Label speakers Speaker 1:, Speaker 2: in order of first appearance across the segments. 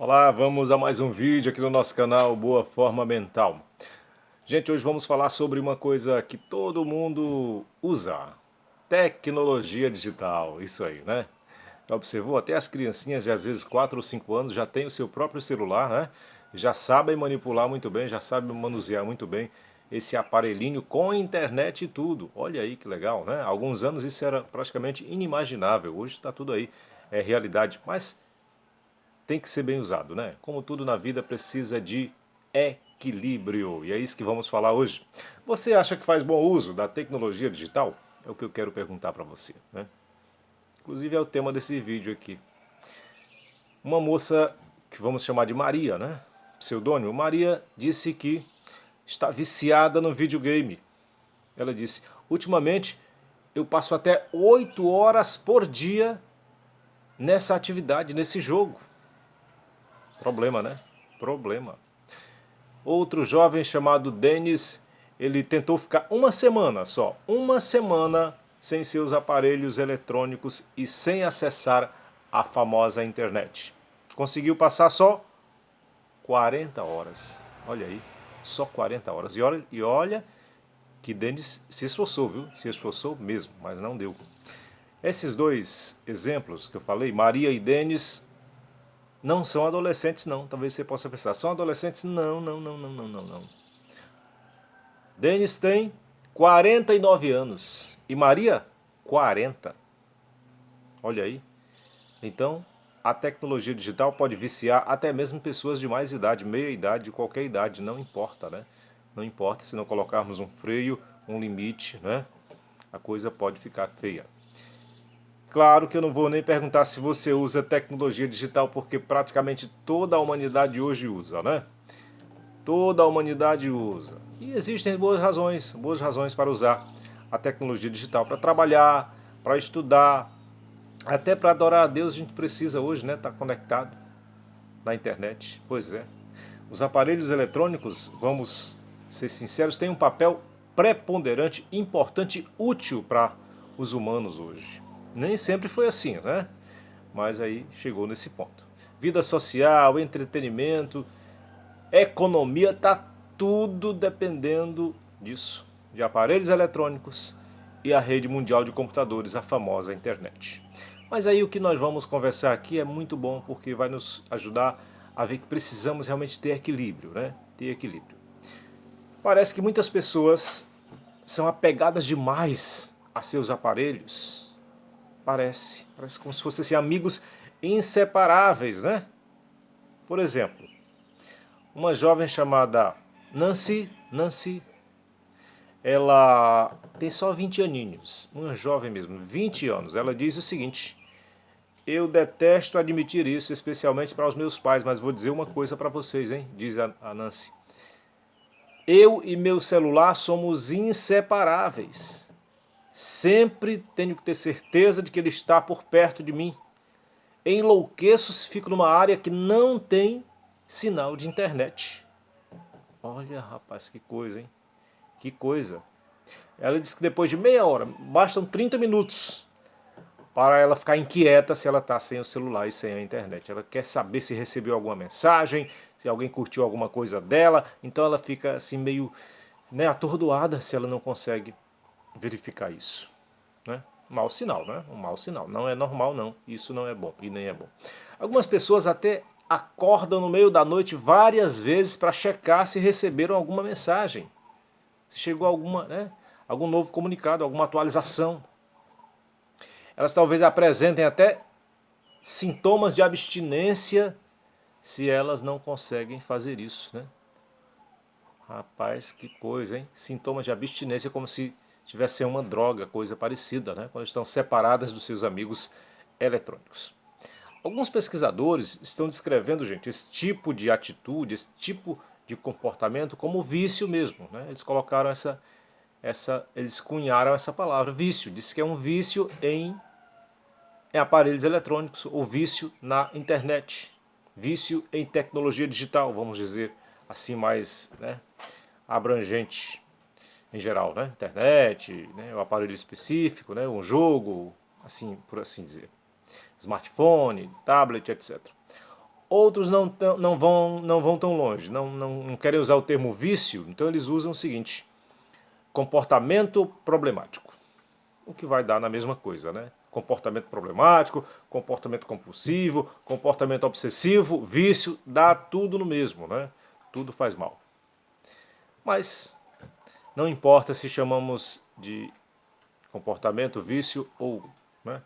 Speaker 1: Olá, vamos a mais um vídeo aqui no nosso canal Boa Forma Mental. Gente, hoje vamos falar sobre uma coisa que todo mundo usa. Tecnologia digital, isso aí, né? Já observou? Até as criancinhas de às vezes 4 ou 5 anos já têm o seu próprio celular, né? Já sabem manipular muito bem, já sabem manusear muito bem esse aparelhinho com internet e tudo. Olha aí que legal, né? Há alguns anos isso era praticamente inimaginável. Hoje está tudo aí, é realidade. Mas tem que ser bem usado, né? Como tudo na vida precisa de equilíbrio. E é isso que vamos falar hoje. Você acha que faz bom uso da tecnologia digital? É o que eu quero perguntar para você, né? Inclusive é o tema desse vídeo aqui. Uma moça que vamos chamar de Maria, né? Pseudônimo. Maria disse que está viciada no videogame. Ela disse: ultimamente eu passo até 8 horas por dia nessa atividade, nesse jogo. Problema, né? Problema. Outro jovem chamado Denis, ele tentou ficar uma semana só, uma semana sem seus aparelhos eletrônicos e sem acessar a famosa internet. Conseguiu passar só 40 horas. Olha aí, só 40 horas. E olha que Denis se esforçou, viu? Se esforçou mesmo, mas não deu. Esses dois exemplos que eu falei, Maria e Denis, não são adolescentes não. Talvez você possa pensar, são adolescentes? Não, não, não, não, não, não, não. Denis tem 49 anos e Maria 40. Olha aí. Então, a tecnologia digital pode viciar até mesmo pessoas de mais idade, meia idade, qualquer idade, não importa, né? Não importa se não colocarmos um freio, um limite, né? A coisa pode ficar feia. Claro que eu não vou nem perguntar se você usa tecnologia digital, porque praticamente toda a humanidade hoje usa, né? Toda a humanidade usa. E existem boas razões para usar a tecnologia digital para trabalhar, para estudar, até para adorar a Deus a gente precisa hoje, né? Estar conectado na internet. Pois é. Os aparelhos eletrônicos, vamos ser sinceros, têm um papel preponderante, importante, útil para os humanos hoje. Nem sempre foi assim, né? Mas aí chegou nesse ponto. Vida social, entretenimento, economia, tá tudo dependendo disso, de aparelhos eletrônicos e a rede mundial de computadores, a famosa internet. Mas aí o que nós vamos conversar aqui é muito bom porque vai nos ajudar a ver que precisamos realmente ter equilíbrio, né? Ter equilíbrio. Parece que muitas pessoas são apegadas demais a seus aparelhos. Parece como se fossem assim, amigos inseparáveis, né? Por exemplo, uma jovem chamada Nancy, ela tem só 20 aninhos, uma jovem mesmo, 20 anos. Ela diz o seguinte: eu detesto admitir isso, especialmente para os meus pais, mas vou dizer uma coisa para vocês, hein? Diz a Nancy. Eu e meu celular somos inseparáveis. Sempre tenho que ter certeza de que ele está por perto de mim. Enlouqueço se fico numa área que não tem sinal de internet. Olha, rapaz, que coisa, hein? Que coisa. Ela disse que depois de meia hora, bastam 30 minutos para ela ficar inquieta se ela está sem o celular e sem a internet. Ela quer saber se recebeu alguma mensagem, se alguém curtiu alguma coisa dela, então ela fica assim meio, né, atordoada se ela não consegue verificar isso. Né? Mau sinal, né? Um mau sinal. Não é normal, não. Isso não é bom e nem é bom. Algumas pessoas até acordam no meio da noite várias vezes para checar se receberam alguma mensagem, se chegou alguma, né, algum novo comunicado, alguma atualização. Elas talvez apresentem até sintomas de abstinência se elas não conseguem fazer isso, né? Rapaz, que coisa, hein? Sintomas de abstinência como se tivesse uma droga, coisa parecida, né? Quando estão separadas dos seus amigos eletrônicos. Alguns pesquisadores estão descrevendo, gente, esse tipo de atitude, esse tipo de comportamento como vício mesmo, né? Eles colocaram eles cunharam essa palavra, vício. Diz que é um vício em aparelhos eletrônicos, ou vício na internet, vício em tecnologia digital, vamos dizer assim mais, né, abrangente em geral, né? Internet, né, o aparelho específico, né, um jogo, assim por assim dizer, smartphone, tablet, etc. Outros não vão tão longe, não querem usar o termo vício, então eles usam o seguinte: comportamento problemático. O que vai dar na mesma coisa, né? Comportamento problemático, comportamento compulsivo, comportamento obsessivo, vício, dá tudo no mesmo, né? Tudo faz mal. Mas não importa se chamamos de comportamento, vício ou, né,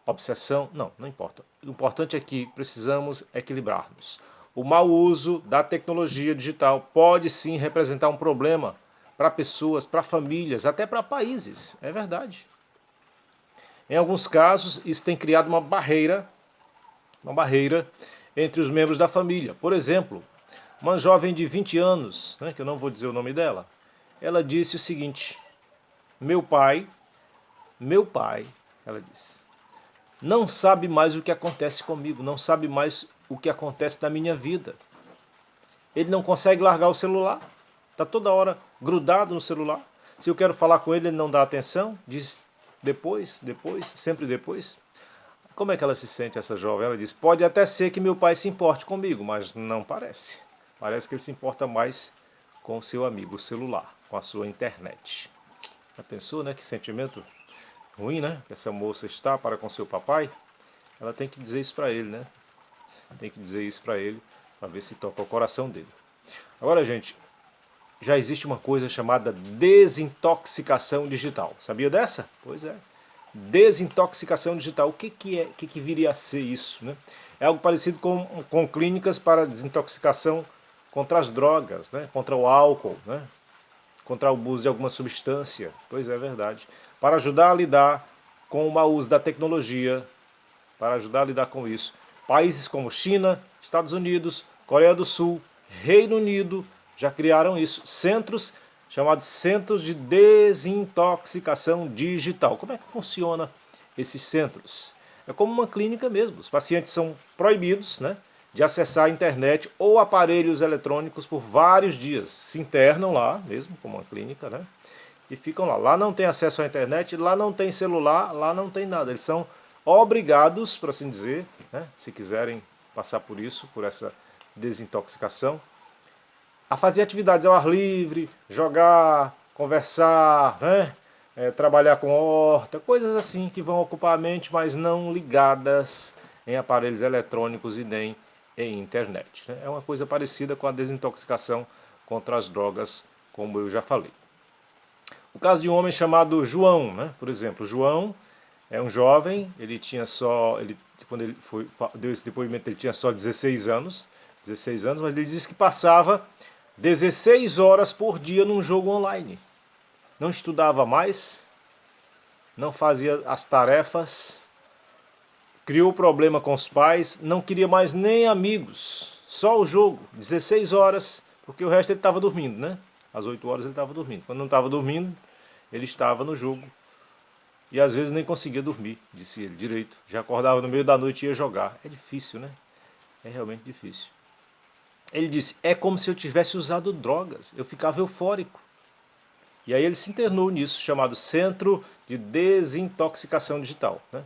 Speaker 1: obsessão, não importa. O importante é que precisamos equilibrarmos. O mau uso da tecnologia digital pode sim representar um problema para pessoas, para famílias, até para países, é verdade. Em alguns casos, isso tem criado uma barreira entre os membros da família. Por exemplo, uma jovem de 20 anos, né, que eu não vou dizer o nome dela, ela disse o seguinte: meu pai, ela disse, não sabe mais o que acontece comigo, não sabe mais o que acontece na minha vida. Ele não consegue largar o celular, está toda hora grudado no celular. Se eu quero falar com ele, ele não dá atenção, diz depois, sempre depois. Como é que ela se sente, essa jovem? Ela diz: pode até ser que meu pai se importe comigo, mas não parece. Parece que ele se importa mais com o seu amigo, o celular, com a sua internet. Já pensou, né? Que sentimento ruim, né? Que essa moça está para com seu papai. Ela tem que dizer isso para ele, né? Tem que dizer isso para ele, para ver se toca o coração dele. Agora, gente, já existe uma coisa chamada desintoxicação digital. Sabia dessa? Pois é. Desintoxicação digital. O que viria a ser isso, né? É algo parecido com clínicas para desintoxicação contra as drogas, né? Contra o álcool, né? Contra o abuso de alguma substância. Pois é, verdade. Para ajudar a lidar com o mau uso da tecnologia, para ajudar a lidar com isso, países como China, Estados Unidos, Coreia do Sul, Reino Unido já criaram isso, centros chamados Centros de Desintoxicação Digital. Como é que funciona esses centros? É como uma clínica mesmo. Os pacientes são proibidos, né, de acessar a internet ou aparelhos eletrônicos por vários dias. Se internam lá mesmo, como uma clínica, né, e ficam lá. Lá não tem acesso à internet, lá não tem celular, lá não tem nada. Eles são obrigados, por assim dizer, né, se quiserem passar por isso, por essa desintoxicação, a fazer atividades ao ar livre, jogar, conversar, né, trabalhar com horta, coisas assim que vão ocupar a mente, mas não ligadas em aparelhos eletrônicos e nem em internet, né? É uma coisa parecida com a desintoxicação contra as drogas, como eu já falei. O caso de um homem chamado João, né, por exemplo. João é um jovem, quando ele deu esse depoimento, ele tinha só 16 anos, mas ele disse que passava 16 horas por dia num jogo online. Não estudava mais, não fazia as tarefas, criou problema com os pais, não queria mais nem amigos, só o jogo, 16 horas, porque o resto ele estava dormindo, né? Às 8 horas ele estava dormindo. Quando não estava dormindo, ele estava no jogo. E às vezes nem conseguia dormir, disse ele, direito. Já acordava no meio da noite e ia jogar. É difícil, né? É realmente difícil. Ele disse: é como se eu tivesse usado drogas, eu ficava eufórico. E aí ele se internou nisso, chamado Centro de Desintoxicação Digital, né?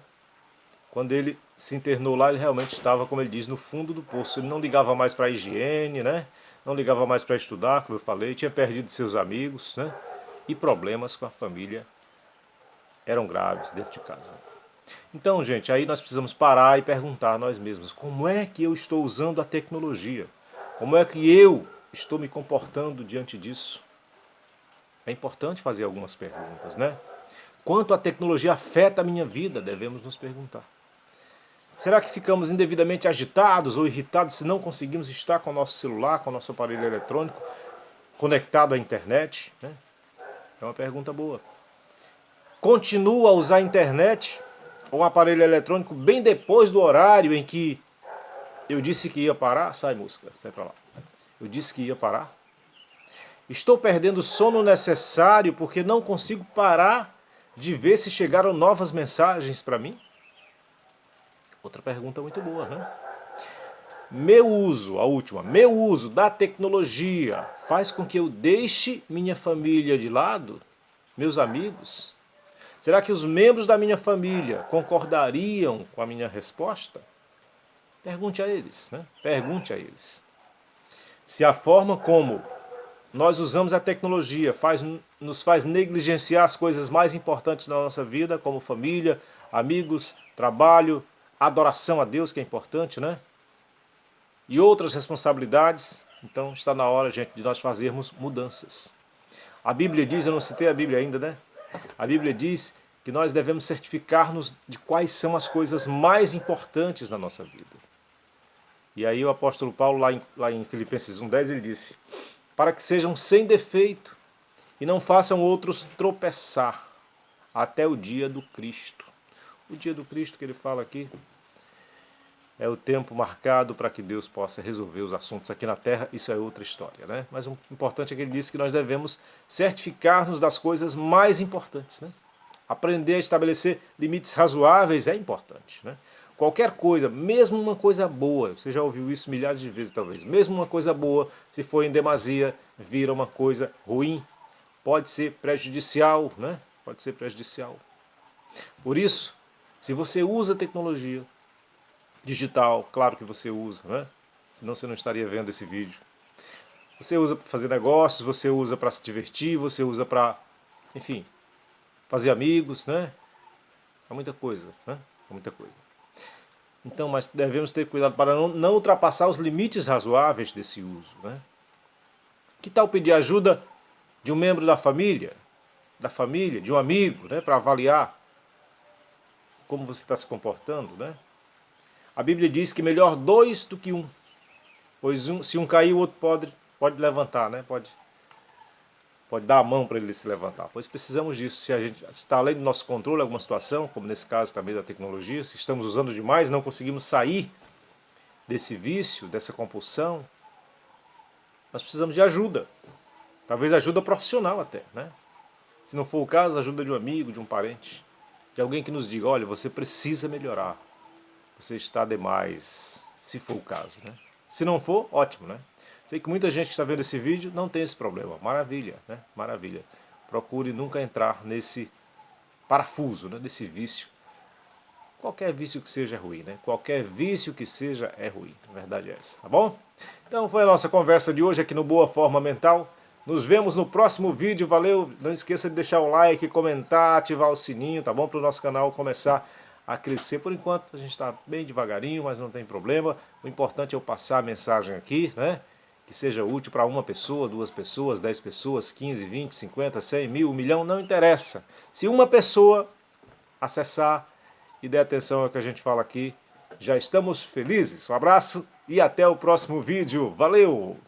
Speaker 1: Quando ele se internou lá, ele realmente estava, como ele diz, no fundo do poço. Ele não ligava mais para a higiene, né? Não ligava mais para estudar, como eu falei, tinha perdido seus amigos, né? E problemas com a família eram graves dentro de casa. Então, gente, aí nós precisamos parar e perguntar a nós mesmos: como é que eu estou usando a tecnologia? Como é que eu estou me comportando diante disso? É importante fazer algumas perguntas, né? Quanto a tecnologia afeta a minha vida, devemos nos perguntar. Será que ficamos indevidamente agitados ou irritados se não conseguimos estar com o nosso celular, com o nosso aparelho eletrônico conectado à internet, né? É uma pergunta boa. Continua a usar a internet ou um aparelho eletrônico bem depois do horário em que eu disse que ia parar? Sai, música, sai pra lá. Eu disse que ia parar. Estou perdendo o sono necessário porque não consigo parar de ver se chegaram novas mensagens para mim? Outra pergunta muito boa, né? Meu uso da tecnologia faz com que eu deixe minha família de lado? Meus amigos? Será que os membros da minha família concordariam com a minha resposta? Pergunte a eles, né? Pergunte a eles. Se a forma como nós usamos a tecnologia nos faz negligenciar as coisas mais importantes da nossa vida, como família, amigos, trabalho, adoração a Deus, que é importante, né? E outras responsabilidades, então está na hora, gente, de nós fazermos mudanças. A Bíblia diz, eu não citei a Bíblia ainda, né? A Bíblia diz que nós devemos certificar-nos de quais são as coisas mais importantes na nossa vida. E aí o apóstolo Paulo, lá em Filipenses 1,10, ele disse: para que sejam sem defeito e não façam outros tropeçar até o dia do Cristo. O dia do Cristo que ele fala aqui é o tempo marcado para que Deus possa resolver os assuntos aqui na Terra. Isso é outra história, né? Mas o importante é que ele disse que nós devemos certificar-nos das coisas mais importantes, né? Aprender a estabelecer limites razoáveis é importante, né? Qualquer coisa, mesmo uma coisa boa, você já ouviu isso milhares de vezes talvez, mesmo uma coisa boa, se for em demasia, vira uma coisa ruim, pode ser prejudicial, né? Pode ser prejudicial. Por isso, se você usa tecnologia digital, claro que você usa, né? Senão você não estaria vendo esse vídeo. Você usa para fazer negócios, você usa para se divertir, você usa para, enfim, fazer amigos, né? É muita coisa, né? É muita coisa. Então, mas devemos ter cuidado para não ultrapassar os limites razoáveis desse uso, né? Que tal pedir ajuda de um membro da família, de um amigo, né? Para avaliar como você está se comportando, né? A Bíblia diz que melhor dois do que um, pois se um cair, o outro pode levantar, né? Pode dar a mão para ele se levantar. Pois precisamos disso. Se a gente está além do nosso controle alguma situação, como nesse caso também da tecnologia, se estamos usando demais, não conseguimos sair desse vício, dessa compulsão, nós precisamos de ajuda. Talvez ajuda profissional até, né? Se não for o caso, ajuda de um amigo, de um parente, de alguém que nos diga: olha, você precisa melhorar, você está demais, se for o caso, né? Se não for, ótimo, né? Sei que muita gente que está vendo esse vídeo não tem esse problema. Maravilha, né? Maravilha. Procure nunca entrar nesse parafuso, né? Desse vício. Qualquer vício que seja é ruim, né? Qualquer vício que seja é ruim. A verdade é essa, tá bom? Então foi a nossa conversa de hoje aqui no Boa Forma Mental. Nos vemos no próximo vídeo. Valeu! Não esqueça de deixar o like, comentar, ativar o sininho, tá bom? Para o nosso canal começar a crescer. Por enquanto a gente está bem devagarinho, mas não tem problema. O importante é eu passar a mensagem aqui, né? Que seja útil para uma pessoa, 2 pessoas, 10 pessoas, 15, 20, 50, 100, 1000, 1 milhão, não interessa. Se uma pessoa acessar e der atenção ao que a gente fala aqui, já estamos felizes. Um abraço e até o próximo vídeo. Valeu!